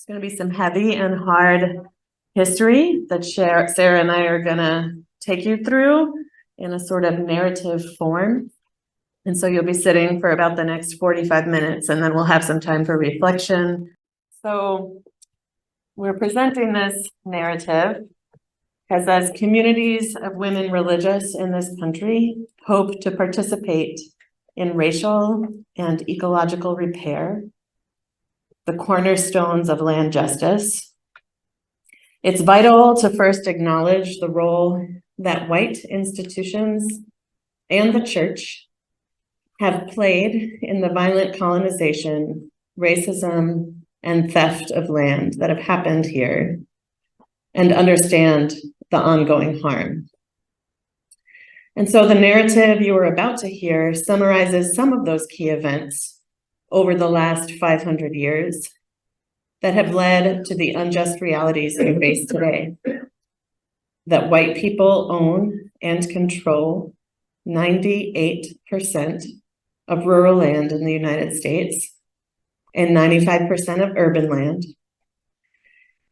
It's going to be some heavy and hard history that Sarah and I are going to take you through in a sort of narrative form. And so you'll be sitting for about the next 45 minutes, and then we'll have some time for reflection. So we're presenting this narrative because as communities of women religious in this country hope to participate in racial and ecological repair, the cornerstones of land justice, it's vital to first acknowledge the role that white institutions and the church have played in the violent colonization, racism, and theft of land that have happened here, and understand the ongoing harm. And so the narrative you are about to hear summarizes some of those key events over the last 500 years that have led to the unjust realities we face today. That white people own and control 98% of rural land in the United States and 95% of urban land,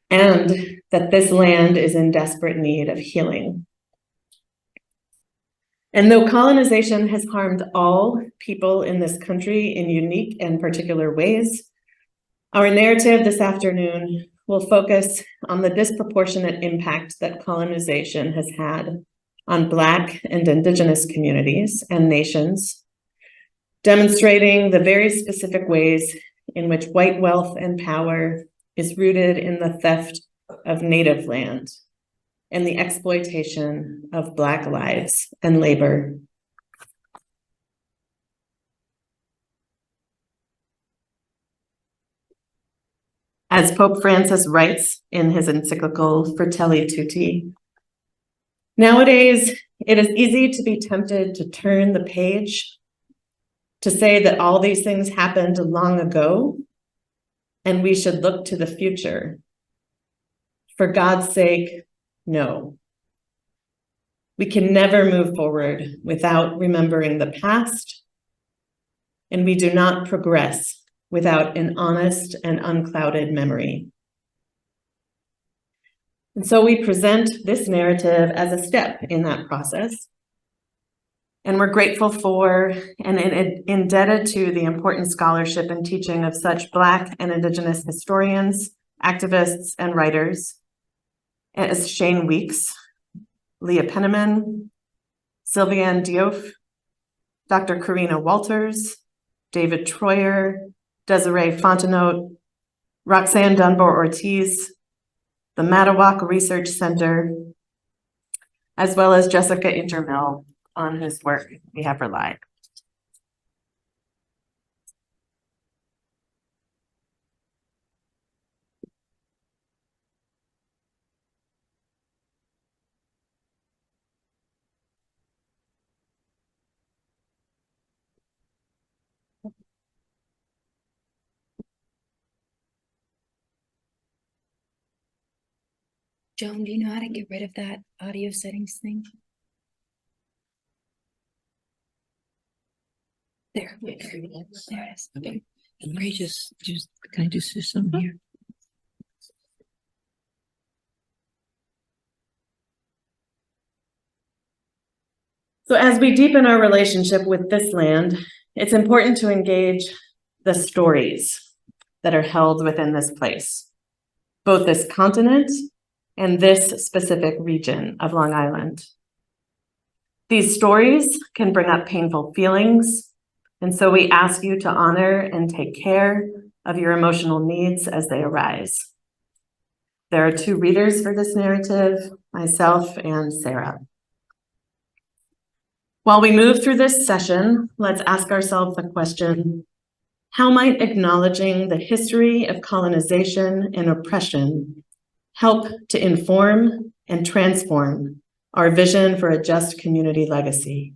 and that this land is in desperate need of healing. And though colonization has harmed all people in this country in unique and particular ways, our narrative this afternoon will focus on the disproportionate impact that colonization has had on Black and Indigenous communities and nations, demonstrating the very specific ways in which white wealth and power is rooted in the theft of Native land and the exploitation of Black lives and labor. As Pope Francis writes in his encyclical Fratelli Tutti, nowadays it is easy to be tempted to turn the page, to say that all these things happened long ago, and we should look to the future. For God's sake, no. We can never move forward without remembering the past, and we do not progress without an honest and unclouded memory. And so we present this narrative as a step in that process. And we're grateful for and indebted to the important scholarship and teaching of such Black and Indigenous historians, activists, and writers as Shane Weeks, Leah Penniman, Sylviane Diouf, Dr. Karina Walters, David Troyer, Desiree Fontenot, Roxanne Dunbar-Ortiz, the Matawak Research Center, as well as Jessica Intermill, on whose work we have relied. Joan, do you know how to get rid of that audio settings thing? There it is. Okay. And Ray just can I just do something here? So as we deepen our relationship with this land, it's important to engage the stories that are held within this place, both this continent and this specific region of Long Island. These stories can bring up painful feelings, and so we ask you to honor and take care of your emotional needs as they arise. There are two readers for this narrative, myself and Sarah. While we move through this session, let's ask ourselves the question, how might acknowledging the history of colonization and oppression help to inform and transform our vision for a just community legacy?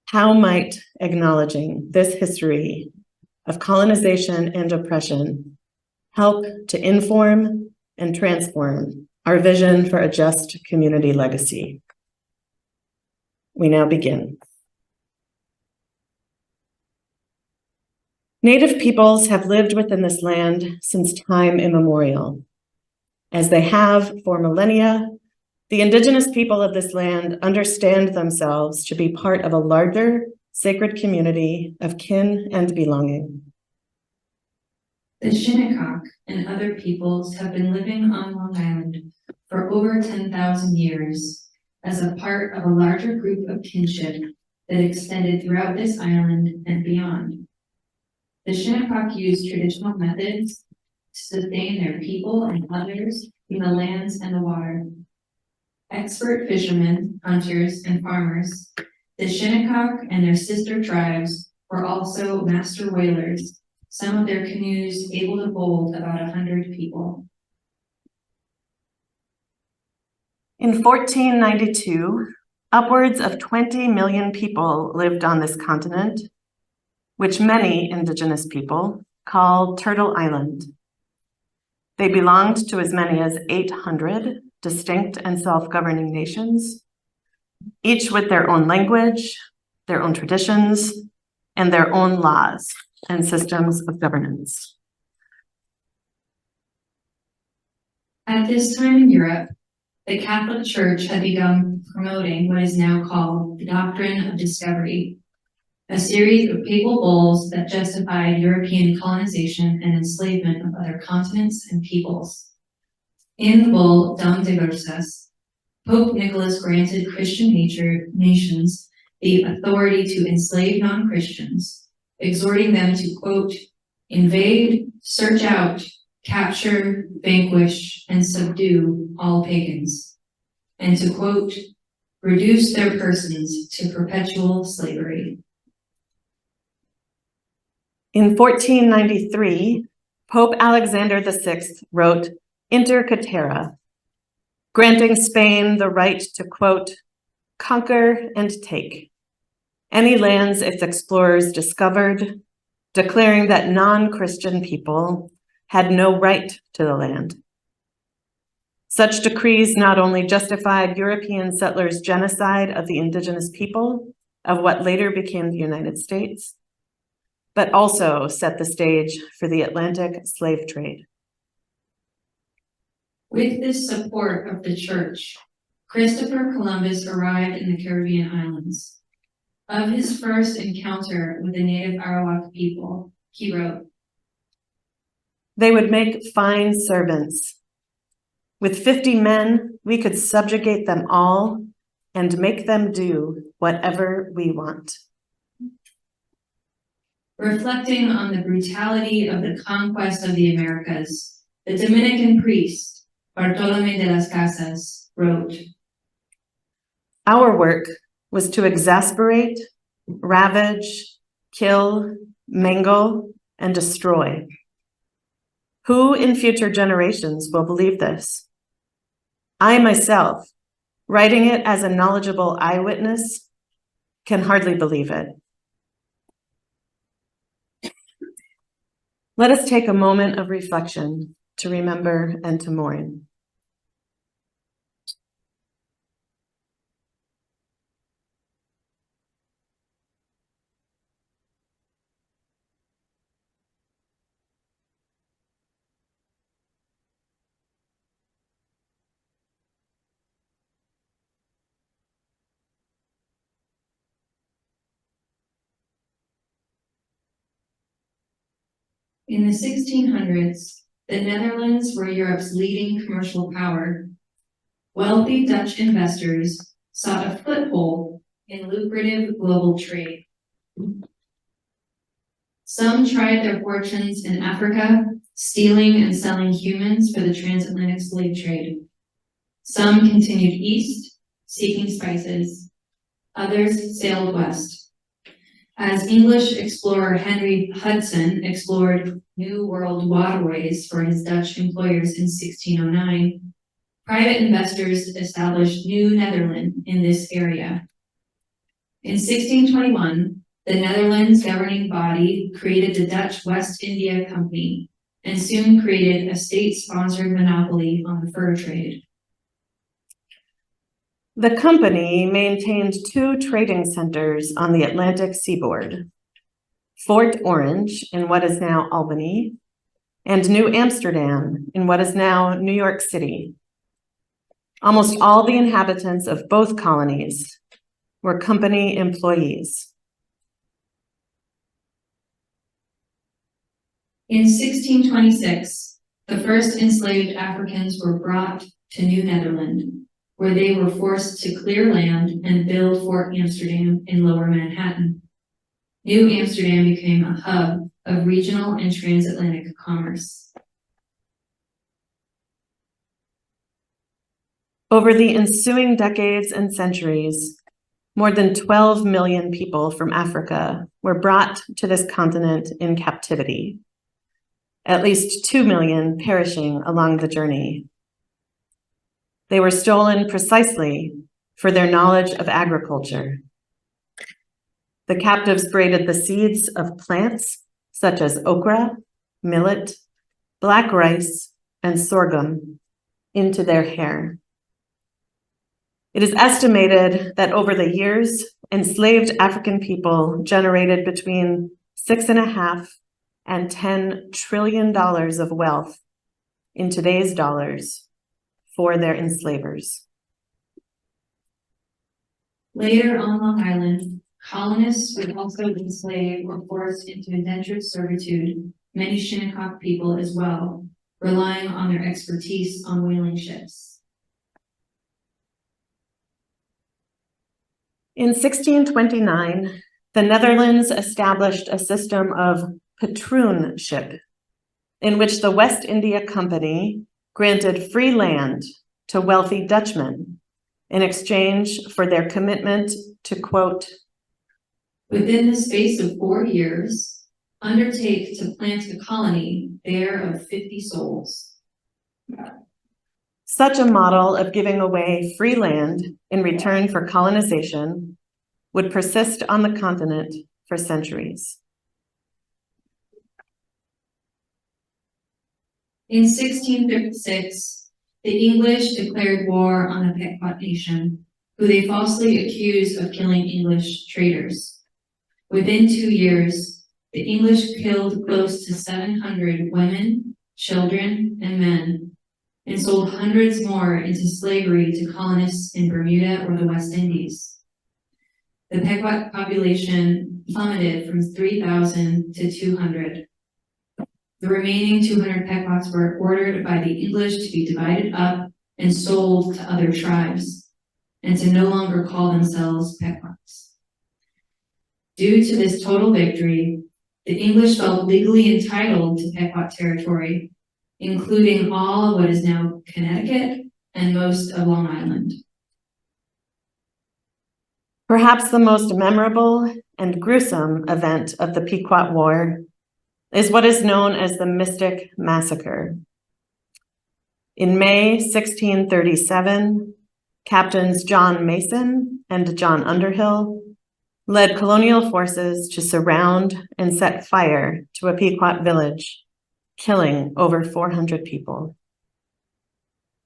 How might acknowledging this history of colonization and oppression help to inform and transform our vision for a just community legacy? We now begin. Native peoples have lived within this land since time immemorial. As they have for millennia, the indigenous people of this land understand themselves to be part of a larger sacred community of kin and belonging. The Shinnecock and other peoples have been living on Long Island for over 10,000 years as a part of a larger group of kinship that extended throughout this island and beyond. The Shinnecock use traditional methods to sustain their people and others in the lands and the water. Expert fishermen, hunters, and farmers, the Shinnecock and their sister tribes were also master whalers, some of their canoes able to hold about 100 people. In 1492, upwards of 20 million people lived on this continent, which many indigenous people called Turtle Island. They belonged to as many as 800 distinct and self-governing nations, each with their own language, their own traditions, and their own laws and systems of governance. At this time in Europe, the Catholic Church had begun promoting what is now called the doctrine of discovery, a series of papal bulls that justified European colonization and enslavement of other continents and peoples. In the bull Dom de Versus, Pope Nicholas granted Christian nations the authority to enslave non-Christians, exhorting them to, quote, invade, search out, capture, vanquish, and subdue all pagans, and to, quote, reduce their persons to perpetual slavery. In 1493, Pope Alexander VI wrote Inter Caetera, granting Spain the right to, quote, conquer and take any lands its explorers discovered, declaring that non-Christian people had no right to the land. Such decrees not only justified European settlers' genocide of the indigenous people of what later became the United States, but also set the stage for the Atlantic slave trade. With this support of the Church, Christopher Columbus arrived in the Caribbean islands. Of his first encounter with the native Arawak people, he wrote, they would make fine servants. With 50 men, we could subjugate them all and make them do whatever we want. Reflecting on the brutality of the conquest of the Americas, the Dominican priest, Bartolome de las Casas, wrote, our work was to exasperate, ravage, kill, mangle, and destroy. Who in future generations will believe this? I myself, writing it as a knowledgeable eyewitness, can hardly believe it. Let us take a moment of reflection to remember and to mourn. In the 1600s, the Netherlands were Europe's leading commercial power. Wealthy Dutch investors sought a foothold in lucrative global trade. Some tried their fortunes in Africa, stealing and selling humans for the transatlantic slave trade. Some continued east, seeking spices. Others sailed west. As English explorer Henry Hudson explored New World waterways for his Dutch employers in 1609, private investors established New Netherland in this area. In 1621, the Netherlands governing body created the Dutch West India Company and soon created a state-sponsored monopoly on the fur trade. The company maintained 2 trading centers on the Atlantic seaboard. Fort Orange in what is now Albany, and New Amsterdam in what is now New York City. Almost all the inhabitants of both colonies were company employees. In 1626, the first enslaved Africans were brought to New Netherland, where they were forced to clear land and build Fort Amsterdam in Lower Manhattan. New Amsterdam became a hub of regional and transatlantic commerce. Over the ensuing decades and centuries, more than 12 million people from Africa were brought to this continent in captivity, at least 2 million perishing along the journey. They were stolen precisely for their knowledge of agriculture. The captives braided the seeds of plants such as okra, millet, black rice, and sorghum into their hair. It is estimated that over the years, enslaved African people generated between $6.5 and $10 trillion of wealth in today's dollars for their enslavers. Later on Long Island, colonists would also enslave or forced into indentured servitude many Shinnecock people as well, relying on their expertise on whaling ships. In 1629, the Netherlands established a system of patroonship in which the West India Company granted free land to wealthy Dutchmen in exchange for their commitment to, quote, within the space of 4 years, undertake to plant a colony there of 50 souls. Such a model of giving away free land in return for colonization would persist on the continent for centuries. In 1656, the English declared war on the Pequot Nation, who they falsely accused of killing English traders. Within 2 years, the English killed close to 700 women, children, and men, and sold hundreds more into slavery to colonists in Bermuda or the West Indies. The Pequot population plummeted from 3,000 to 200. The remaining 200 Pequots were ordered by the English to be divided up and sold to other tribes, and to no longer call themselves Pequots. Due to this total victory, the English felt legally entitled to Pequot territory, including all of what is now Connecticut and most of Long Island. Perhaps the most memorable and gruesome event of the Pequot War is what is known as the Mystic Massacre. In May 1637, Captains John Mason and John Underhill led colonial forces to surround and set fire to a Pequot village, killing over 400 people.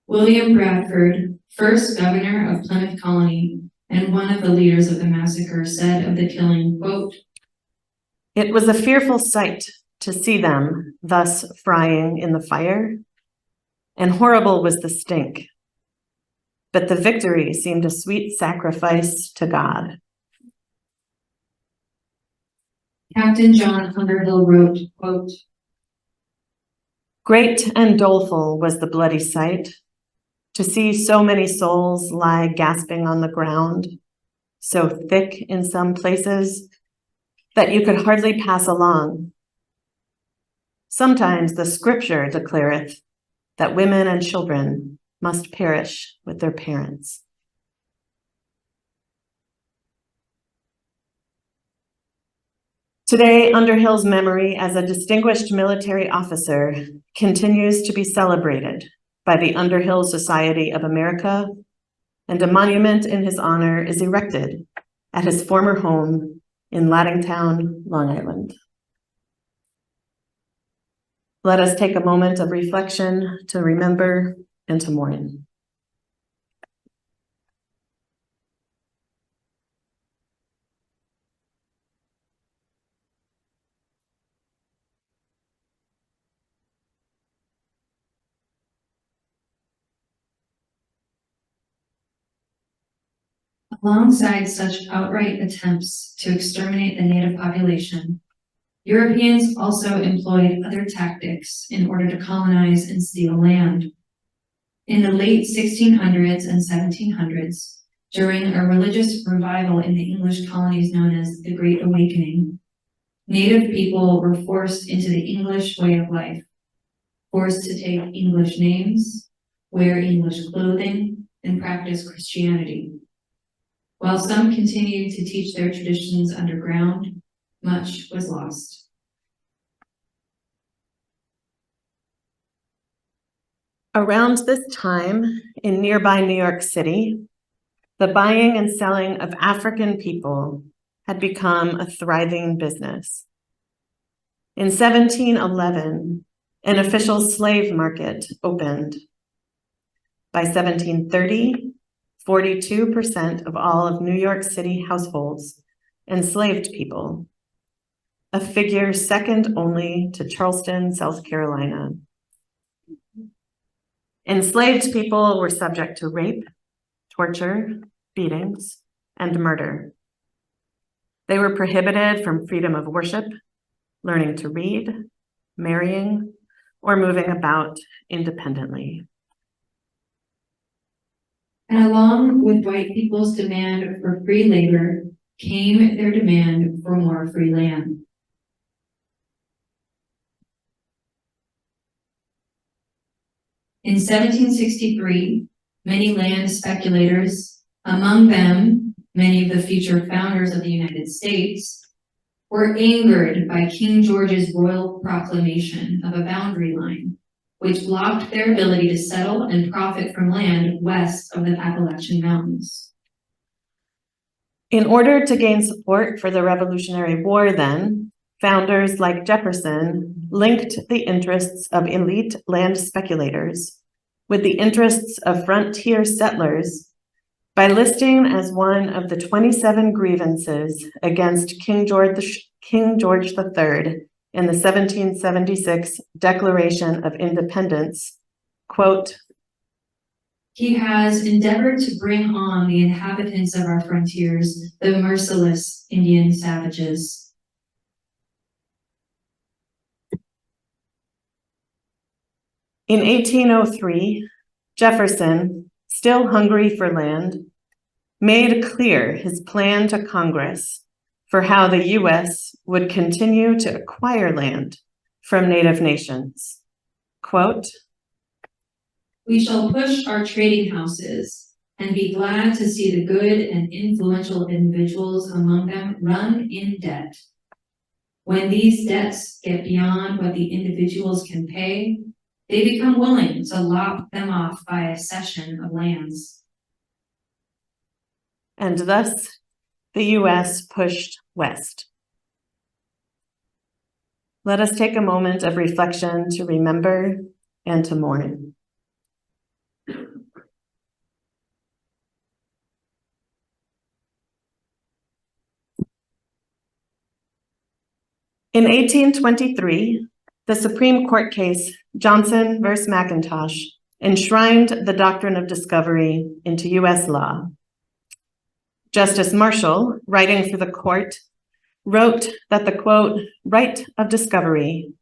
William Bradford, first governor of Plymouth Colony and one of the leaders of the massacre, said of the killing, quote, "It was a fearful sight to see them thus frying in the fire, and horrible was the stink. But the victory seemed a sweet sacrifice to God." Captain John Underhill wrote, quote, "Great and doleful was the bloody sight, to see so many souls lie gasping on the ground, so thick in some places that you could hardly pass along. Sometimes the scripture declareth that women and children must perish with their parents." Today, Underhill's memory as a distinguished military officer continues to be celebrated by the Underhill Society of America, and a monument in his honor is erected at his former home in Laddingtown, Long Island. Let us take a moment of reflection to remember and to mourn. Alongside such outright attempts to exterminate the native population, Europeans also employed other tactics in order to colonize and steal land. In the late 1600s and 1700s, during a religious revival in the English colonies known as the Great Awakening, Native people were forced into the English way of life, forced to take English names, wear English clothing, and practice Christianity. While some continued to teach their traditions underground, much was lost. Around this time, in nearby New York City, the buying and selling of African people had become a thriving business. In 1711, an official slave market opened. By 1730, 42% of all of New York City households enslaved people, a figure second only to Charleston, South Carolina. Enslaved people were subject to rape, torture, beatings, and murder. They were prohibited from freedom of worship, learning to read, marrying, or moving about independently. And along with white people's demand for free labor came their demand for more free land. In 1763, many land speculators, among them many of the future founders of the United States, were angered by King George's royal proclamation of a boundary line, which blocked their ability to settle and profit from land west of the Appalachian Mountains. In order to gain support for the Revolutionary War then, founders like Jefferson linked the interests of elite land speculators with the interests of frontier settlers by listing as one of the 27 grievances against King George III in the 1776 Declaration of Independence, quote, "He has endeavored to bring on the inhabitants of our frontiers, the merciless Indian savages." In 1803, Jefferson, still hungry for land, made clear his plan to Congress for how the U.S. would continue to acquire land from Native nations. Quote, "We shall push our trading houses and be glad to see the good and influential individuals among them run in debt. When these debts get beyond what the individuals can pay, they become willing to lop them off by a cession of lands." and thus the U.S. pushed west. Let us take a moment of reflection to remember and to mourn. In 1823, the Supreme Court case Johnson versus McIntosh enshrined the doctrine of discovery into U.S. law. Justice Marshall, writing for the court, wrote that the, quote, right of discovery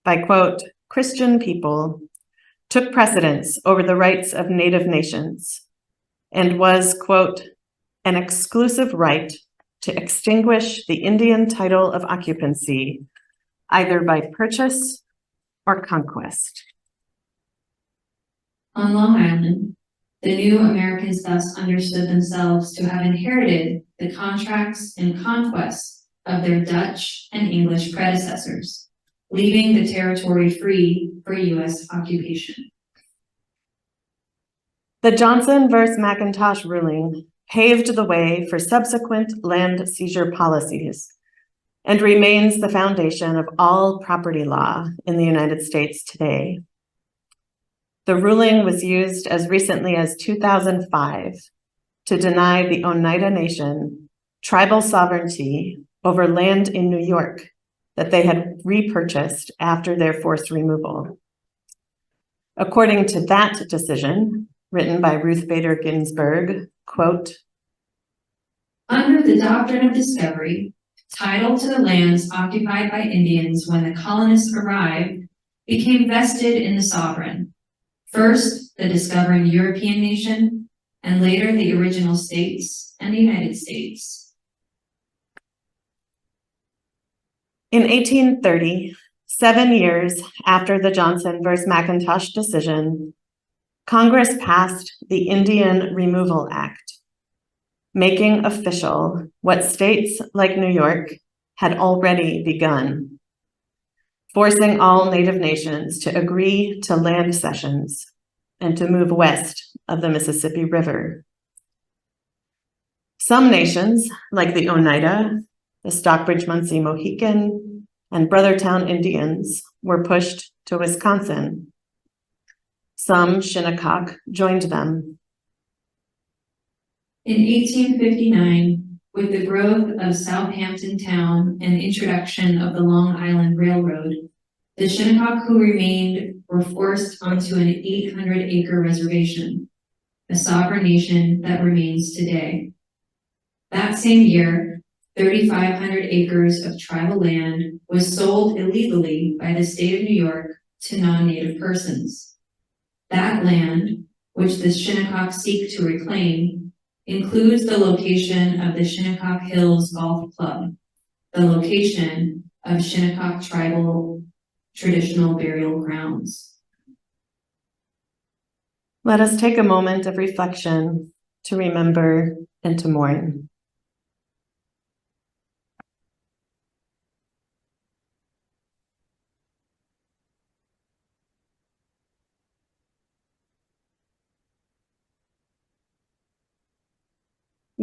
by, quote, Christian people took precedence over the rights of Native nations and was, quote, an exclusive right to extinguish the Indian title of occupancy, either by purchase or conquest. On Long Island, the new Americans thus understood themselves to have inherited the contracts and conquests of their Dutch and English predecessors, leaving the territory free for U.S. occupation. The Johnson versus McIntosh ruling paved the way for subsequent land seizure policies and remains the foundation of all property law in the United States today. The ruling was used as recently as 2005 to deny the Oneida Nation tribal sovereignty over land in New York that they had repurchased after their forced removal. According to that decision, written by Ruth Bader Ginsburg, quote, Under the doctrine of discovery, title to the lands occupied by Indians when the colonists arrived became vested in the sovereign. First, the discovering European nation, and later the original states and the United States. In 1830, 7 years after the Johnson versus McIntosh decision, Congress passed the Indian Removal Act, making official what states like New York had already begun, forcing all Native nations to agree to land cessions and to move west of the Mississippi River. Some nations, like the Oneida, the Stockbridge-Munsee Mohican, and Brothertown Indians, were pushed to Wisconsin. Some Shinnecock joined them. In 1859, with the growth of Southampton town and the introduction of the Long Island Railroad, the Shinnecock who remained were forced onto an 800-acre reservation, a sovereign nation that remains today. That same year, 3,500 acres of tribal land was sold illegally by the state of New York to non-native persons. That land, which the Shinnecock seek to reclaim, includes the location of the Shinnecock Hills Golf Club, the location of Shinnecock tribal traditional burial grounds. Let us take a moment of reflection to remember and to mourn.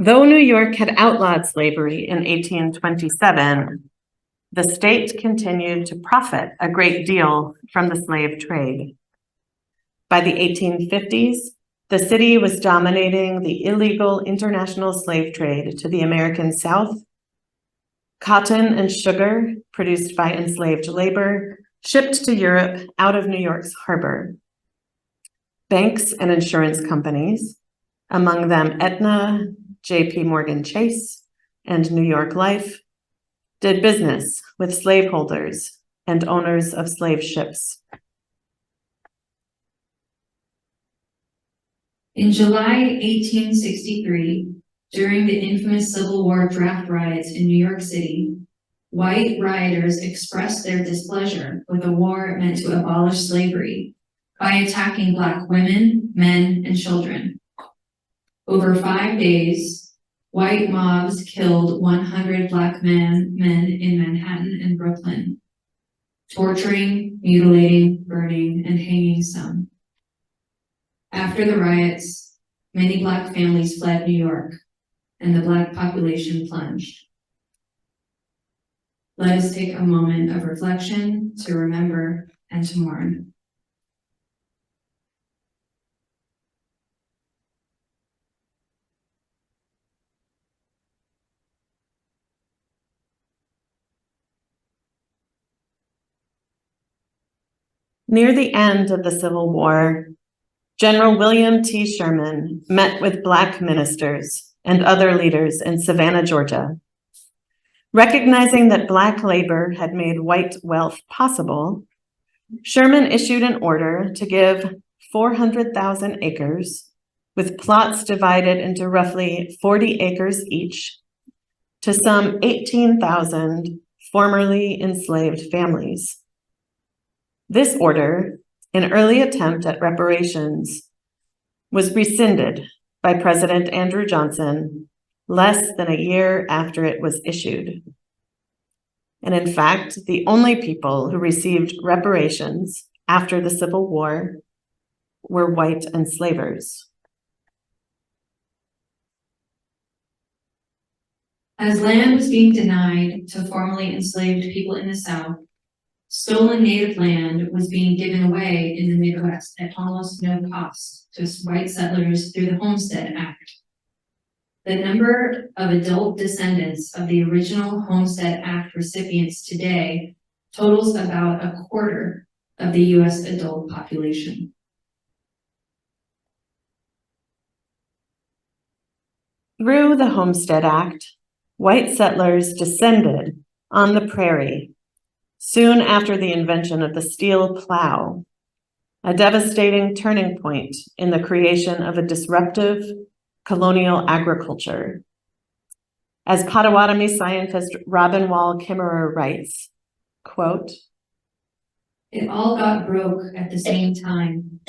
Though New York had outlawed slavery in 1827, the state continued to profit a great deal from the slave trade. By the 1850s, the city was dominating the illegal international slave trade to the American South. Cotton and sugar produced by enslaved labor shipped to Europe out of New York's harbor. Banks and insurance companies, among them Aetna, J.P. Morgan Chase, and New York Life, did business with slaveholders and owners of slave ships. In July 1863, during the infamous Civil War draft riots in New York City, white rioters expressed their displeasure with a war meant to abolish slavery by attacking Black women, men, and children. Over 5 days, white mobs killed 100 Black men in Manhattan and Brooklyn, torturing, mutilating, burning, and hanging some. After the riots, many Black families fled New York, and the Black population plunged. Let us take a moment of reflection to remember and to mourn. Near the end of the Civil War, General William T. Sherman met with Black ministers and other leaders in Savannah, Georgia. Recognizing that Black labor had made white wealth possible, Sherman issued an order to give 400,000 acres, with plots divided into roughly 40 acres each, to some 18,000 formerly enslaved families. This order, an early attempt at reparations, was rescinded by President Andrew Johnson less than a year after it was issued. And in fact, the only people who received reparations after the Civil War were white enslavers. As land was being denied to formerly enslaved people in the South, stolen native land was being given away in the Midwest at almost no cost to white settlers through the Homestead Act. The number of adult descendants of the original Homestead Act recipients today totals about a quarter of the U.S. adult population. Through the Homestead Act, white settlers descended on the prairie soon after the invention of the steel plow, a devastating turning point in the creation of a disruptive colonial agriculture. As Potawatomi scientist Robin Wall Kimmerer writes, quote, "It all got broke at the same time.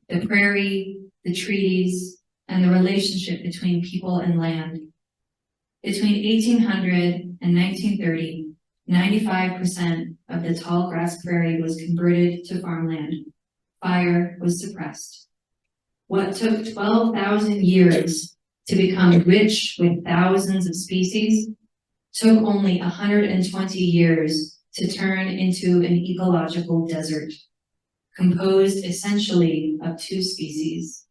The prairie, the treaties, and the relationship between people and land. Between 1800 and 1930, 95% of the tall grass prairie was converted to farmland. Fire was suppressed. What took 12,000 years to become rich with thousands of species took only 120 years to turn into an ecological desert, composed essentially of two species,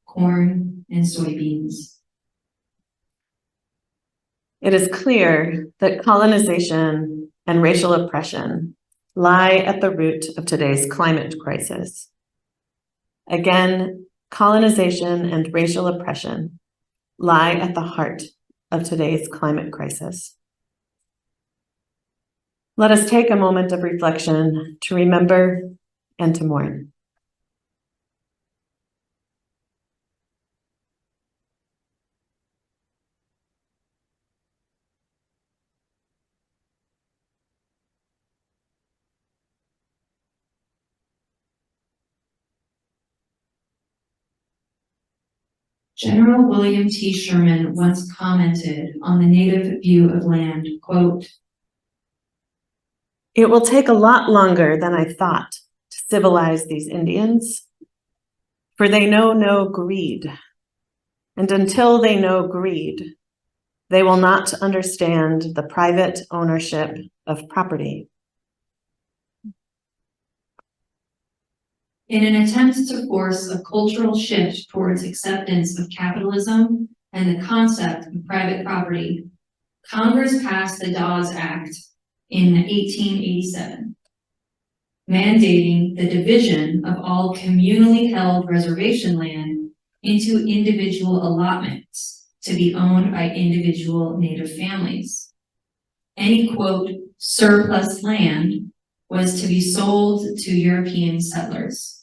corn and soybeans." It is clear that colonization and racial oppression lie at the root of today's climate crisis. Again, colonization and racial oppression lie at the heart of today's climate crisis. Let us take a moment of reflection to remember and to mourn. General William T. Sherman once commented on the native view of land, quote, "It will take a lot longer than I thought to civilize these Indians, for they know no greed. And until they know greed, they will not understand the private ownership of property." In an attempt to force a cultural shift towards acceptance of capitalism and the concept of private property, Congress passed the Dawes Act in 1887, mandating the division of all communally held reservation land into individual allotments to be owned by individual Native families. Any, quote, surplus land was to be sold to European settlers.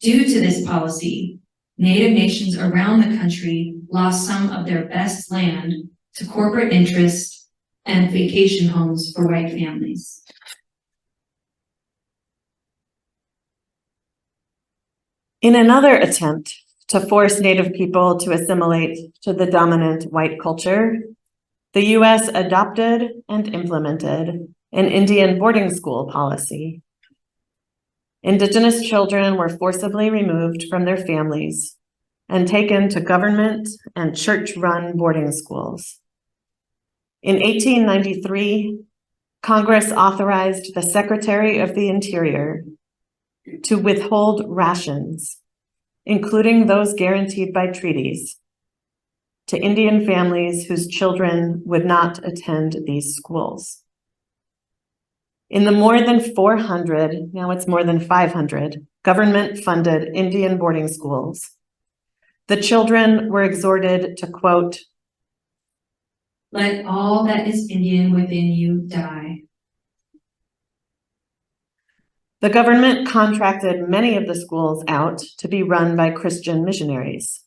Due to this policy, Native nations around the country lost some of their best land to corporate interests and vacation homes for white families. In another attempt to force Native people to assimilate to the dominant white culture, the US adopted and implemented an Indian boarding school policy. Indigenous children were forcibly removed from their families and taken to government and church-run boarding schools. In 1893, Congress authorized the Secretary of the Interior to withhold rations, including those guaranteed by treaties, to Indian families whose children would not attend these schools. In the more than 400, now it's more than 500, government-funded Indian boarding schools, the children were exhorted to, quote, "Let all that is Indian within you die." The government contracted many of the schools out to be run by Christian missionaries.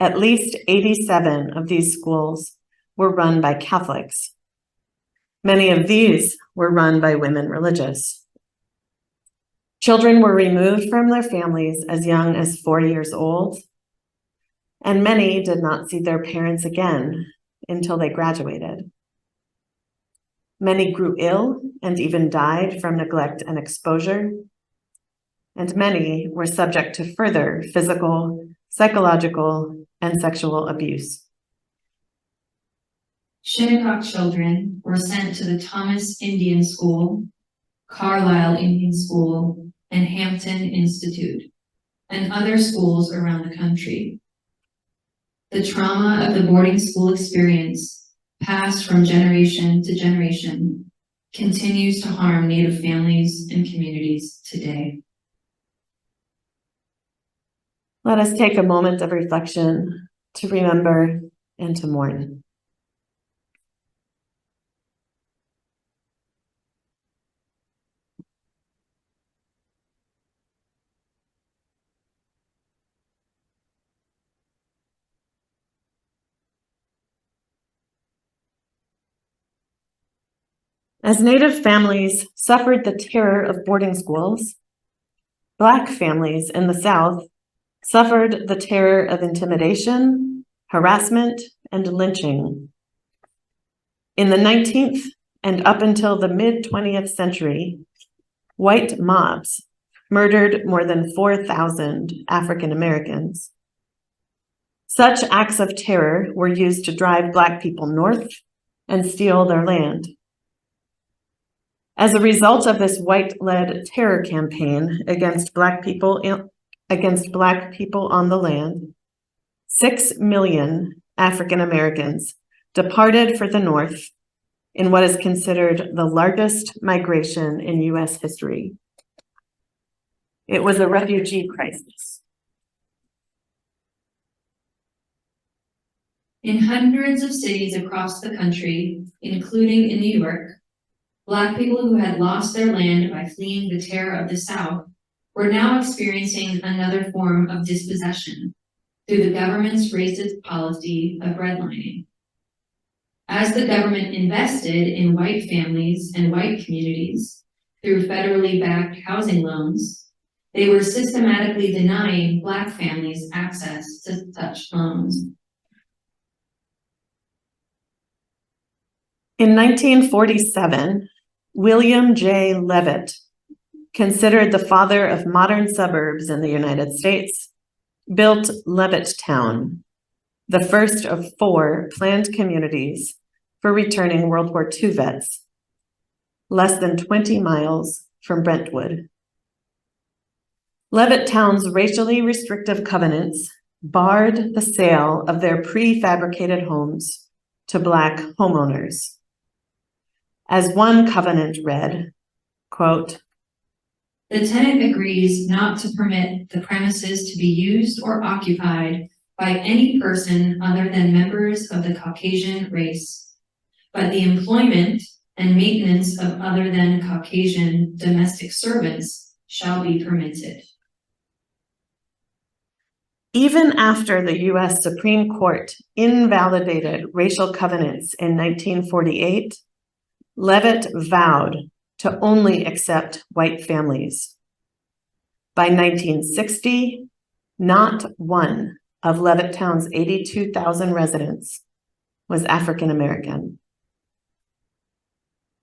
At least 87 of these schools were run by Catholics. Many of these were run by women religious. Children were removed from their families as young as 4 years old, and many did not see their parents again until they graduated. Many grew ill and even died from neglect and exposure, and many were subject to further physical, psychological, and sexual abuse. Shinnecock children were sent to the Thomas Indian School, Carlisle Indian School, and Hampton Institute, and other schools around the country. The trauma of the boarding school experience, passed from generation to generation, continues to harm Native families and communities today. Let us take a moment of reflection to remember and to mourn. As Native families suffered the terror of boarding schools, Black families in the South suffered the terror of intimidation, harassment, and lynching. In the 19th and up until the mid-20th century, white mobs murdered more than 4,000 African Americans. Such acts of terror were used to drive Black people north and steal their land. As a result of this white-led terror campaign against Black people on the land, 6 million African Americans departed for the North in what is considered the largest migration in U.S. history. It was a refugee crisis. In hundreds of cities across the country, including in New York, Black people who had lost their land by fleeing the terror of the South were now experiencing another form of dispossession through the government's racist policy of redlining. As the government invested in white families and white communities through federally backed housing loans, they were systematically denying Black families access to such loans. In 1947, William J. Leavitt, considered the father of modern suburbs in the United States, built Leavitttown, the first of 4 planned communities for returning World War II vets, less than 20 miles from Brentwood. Leavitttown's racially restrictive covenants barred the sale of their prefabricated homes to Black homeowners. As one covenant read, quote, "The tenant agrees not to permit the premises to be used or occupied by any person other than members of the Caucasian race, but the employment and maintenance of other than Caucasian domestic servants shall be permitted." Even after the U.S. Supreme Court invalidated racial covenants in 1948, Leavitt vowed to only accept white families. By 1960, not one of Leavitttown's 82,000 residents was African American.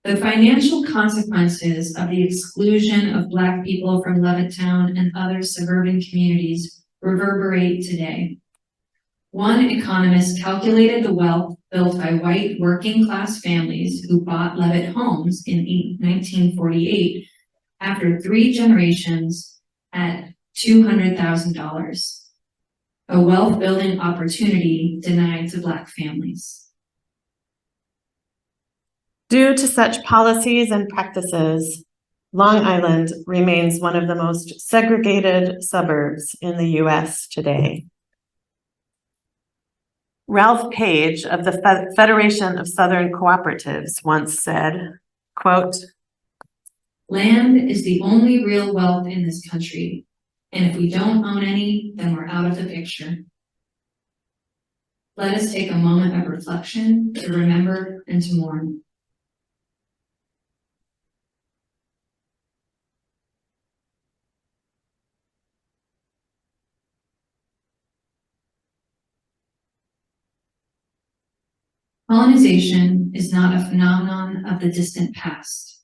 The financial consequences of the exclusion of Black people from Leavitttown and other suburban communities reverberate today. One economist calculated the wealth built by white working-class families who bought Leavitt homes in 1948 after 3 generations at $200,000, a wealth-building opportunity denied to Black families. Due to such policies and practices, Long Island remains one of the most segregated suburbs in the U.S. today. Ralph Page of the Federation of Southern Cooperatives once said, quote, "Land is the only real wealth in this country, and if we don't own any, then we're out of the picture." Let us take a moment of reflection to remember and to mourn. Colonization is not a phenomenon of the distant past.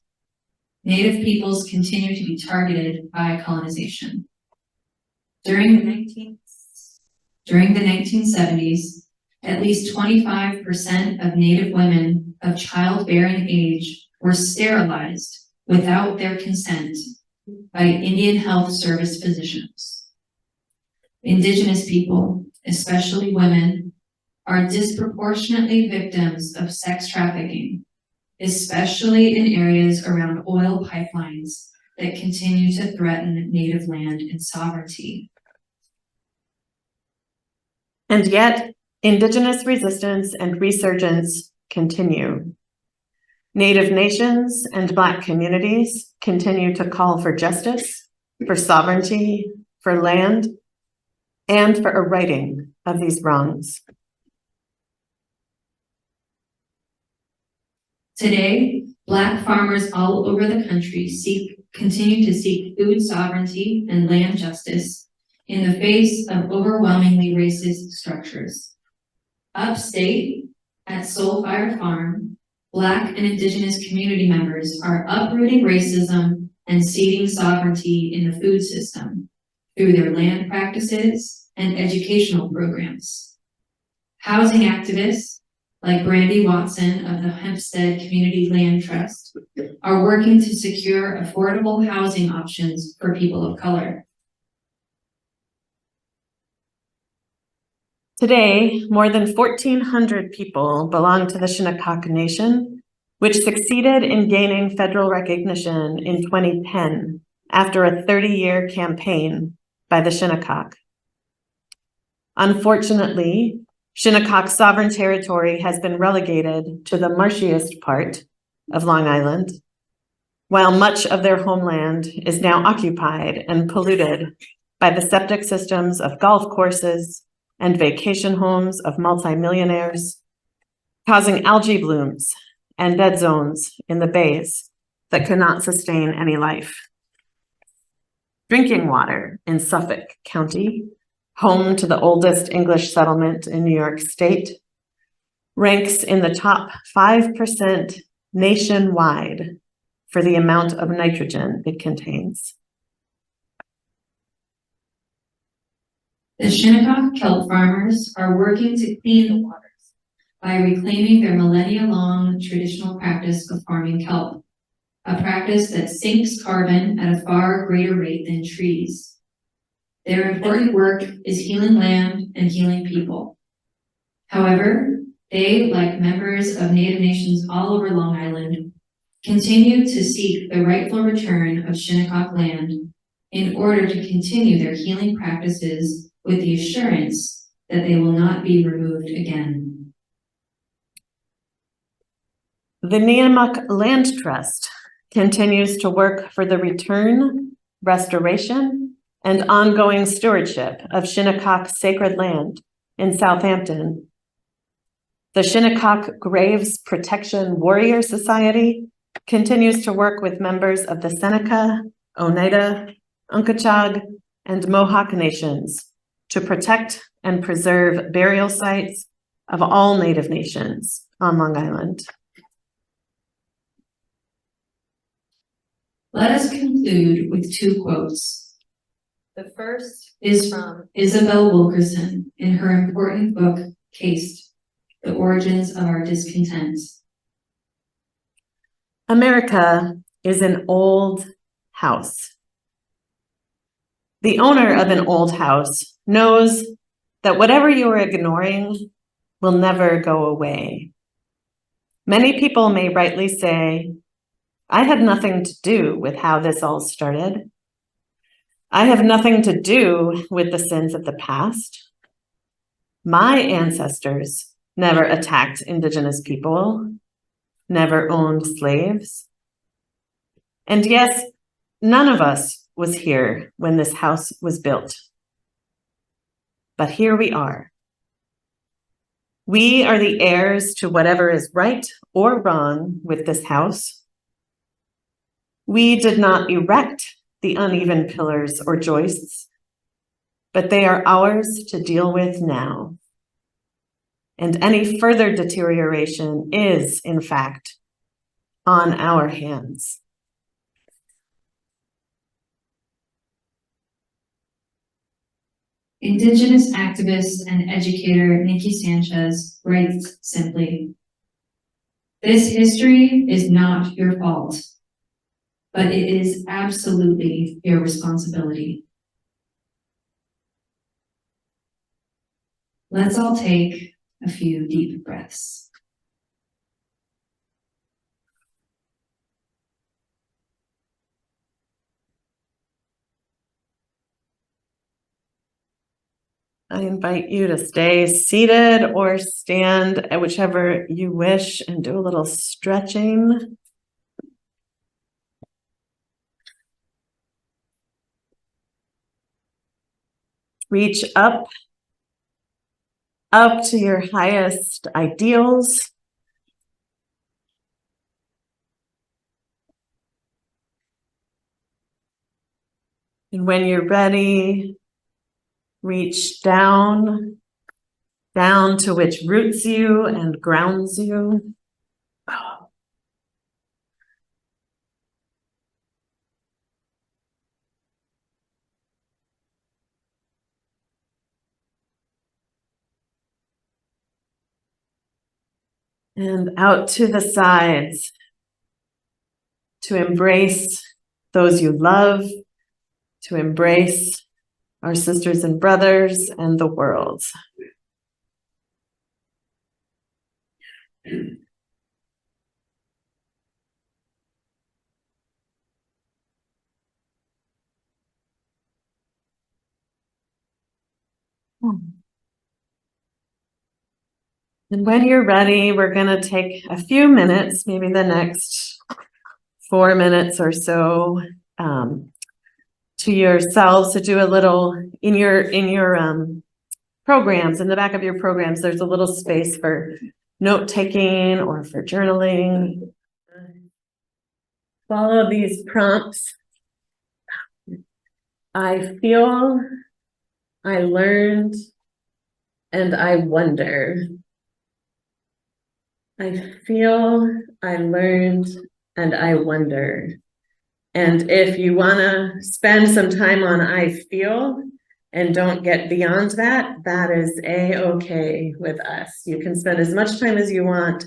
Native peoples continue to be targeted by colonization. During the 1970s, at least 25% of Native women of childbearing age were sterilized without their consent by Indian Health Service physicians. Indigenous people, especially women, are disproportionately victims of sex trafficking, especially in areas around oil pipelines that continue to threaten Native land and sovereignty. And yet, Indigenous resistance and resurgence continue. Native nations and Black communities continue to call for justice, for sovereignty, for land, and for a righting of these wrongs. Today, Black farmers all over the country continue to seek food sovereignty and land justice in the face of overwhelmingly racist structures. Upstate, at Soul Fire Farm, Black and Indigenous community members are uprooting racism and ceding sovereignty in the food system through their land practices and educational programs. Housing activists like Brandy Watson of the Hempstead Community Land Trust are working to secure affordable housing options for people of color. Today, more than 1,400 people belong to the Shinnecock Nation, which succeeded in gaining federal recognition in 2010 after a 30-year campaign by the Shinnecock. Unfortunately, Shinnecock sovereign territory has been relegated to the marshiest part of Long Island, while much of their homeland is now occupied and polluted by the septic systems of golf courses and vacation homes of multimillionaires, causing algae blooms and dead zones in the bays that cannot sustain any life. Drinking water in Suffolk County, home to the oldest English settlement in New York State, ranks in the top 5% nationwide for the amount of nitrogen it contains. The Shinnecock kelp farmers are working to clean the waters by reclaiming their millennia-long traditional practice of farming kelp, a practice that sinks carbon at a far greater rate than trees. Their important work is healing land and healing people. However, they, like members of Native nations all over Long Island, continue to seek the rightful return of Shinnecock land in order to continue their healing practices with the assurance that they will not be removed again. The Neemuck Land Trust continues to work for the return, restoration, and ongoing stewardship of Shinnecock sacred land in Southampton. The Shinnecock Graves Protection Warrior Society continues to work with members of the Seneca, Oneida, Unkachag, and Mohawk nations to protect and preserve burial sites of all Native nations on Long Island. Let us conclude with two quotes. The first is from Isabel Wilkerson in her important book, Caste, The Origins of Our Discontent. America is an old house. The owner of an old house knows that whatever you are ignoring will never go away. Many people may rightly say, I had nothing to do with how this all started. I have nothing to do with the sins of the past. My ancestors never attacked Indigenous people, never owned slaves. And yes, none of us was here when this house was built. But here we are. We are the heirs to whatever is right or wrong with this house. We did not erect the uneven pillars or joists, but they are ours to deal with now. And any further deterioration is, in fact, on our hands. Indigenous activist and educator Nikki Sanchez writes simply, "This history is not your fault, but it is absolutely your responsibility." Let's all take a few deep breaths. I invite you to stay seated or stand, whichever you wish, and do a little stretching. Reach up to your highest ideals. And when you're ready, reach down to which roots you and grounds you. And out to the sides to embrace those you love, to embrace our sisters and brothers and the world. And when you're ready, we're going to take a few minutes, maybe the next 4 minutes or so, to yourselves to do a little in your programs. In the back of your programs, there's a little space for note taking or for journaling. Follow these prompts. I feel, I learned, and I wonder. I feel, I learned, and I wonder. And if you want to spend some time on I feel and don't get beyond that, that is a-okay with us. You can spend as much time as you want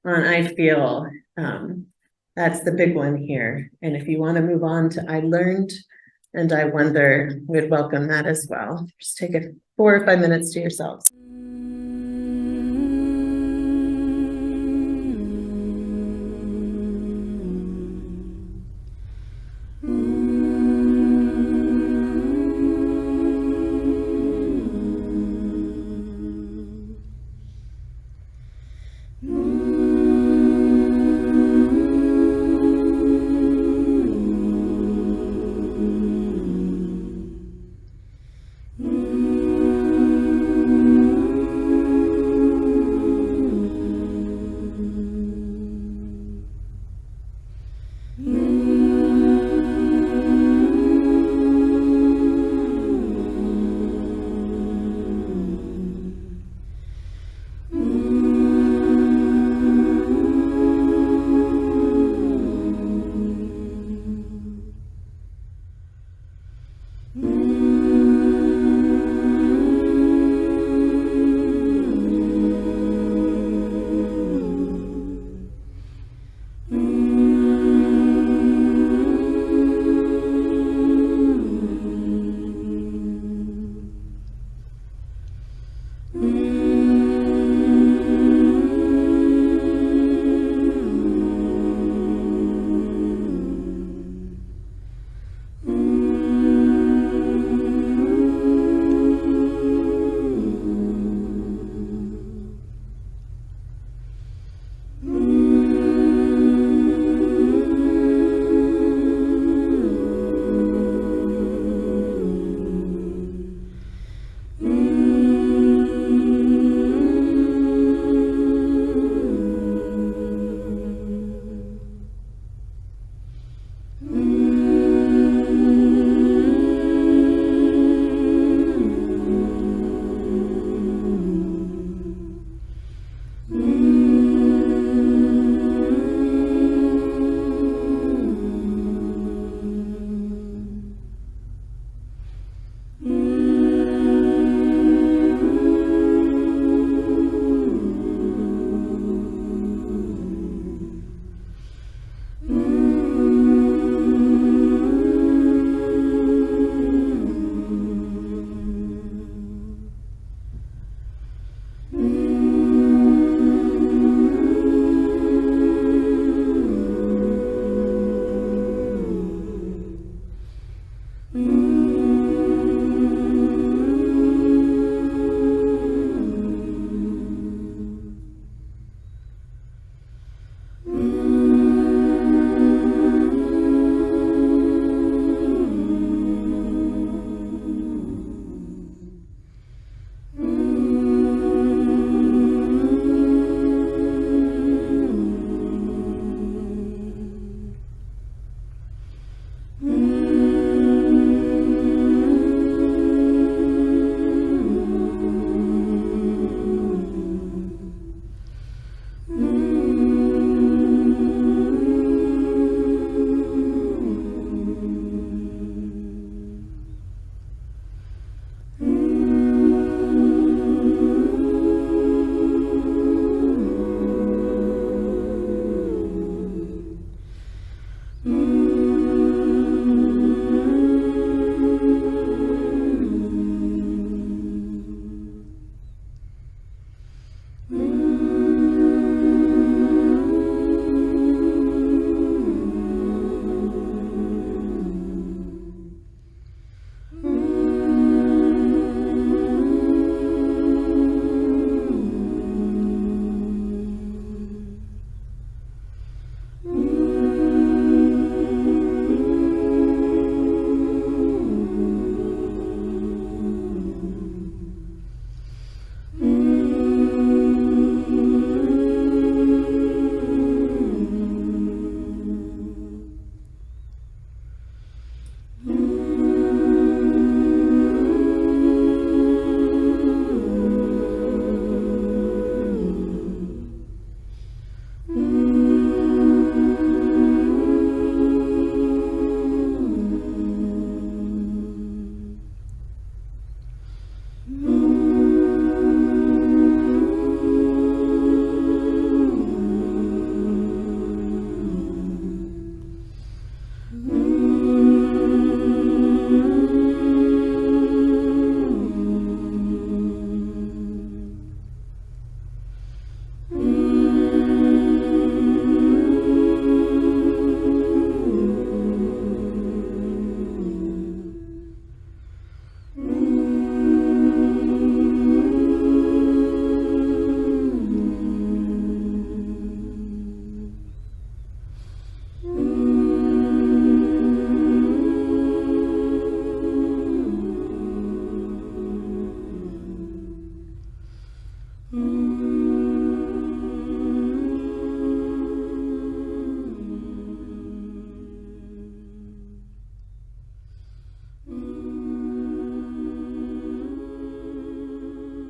on I feel. That's the big one here. And if you want to move on to I learned and I wonder, we'd welcome that as well. Just take 4 or 5 minutes to yourselves.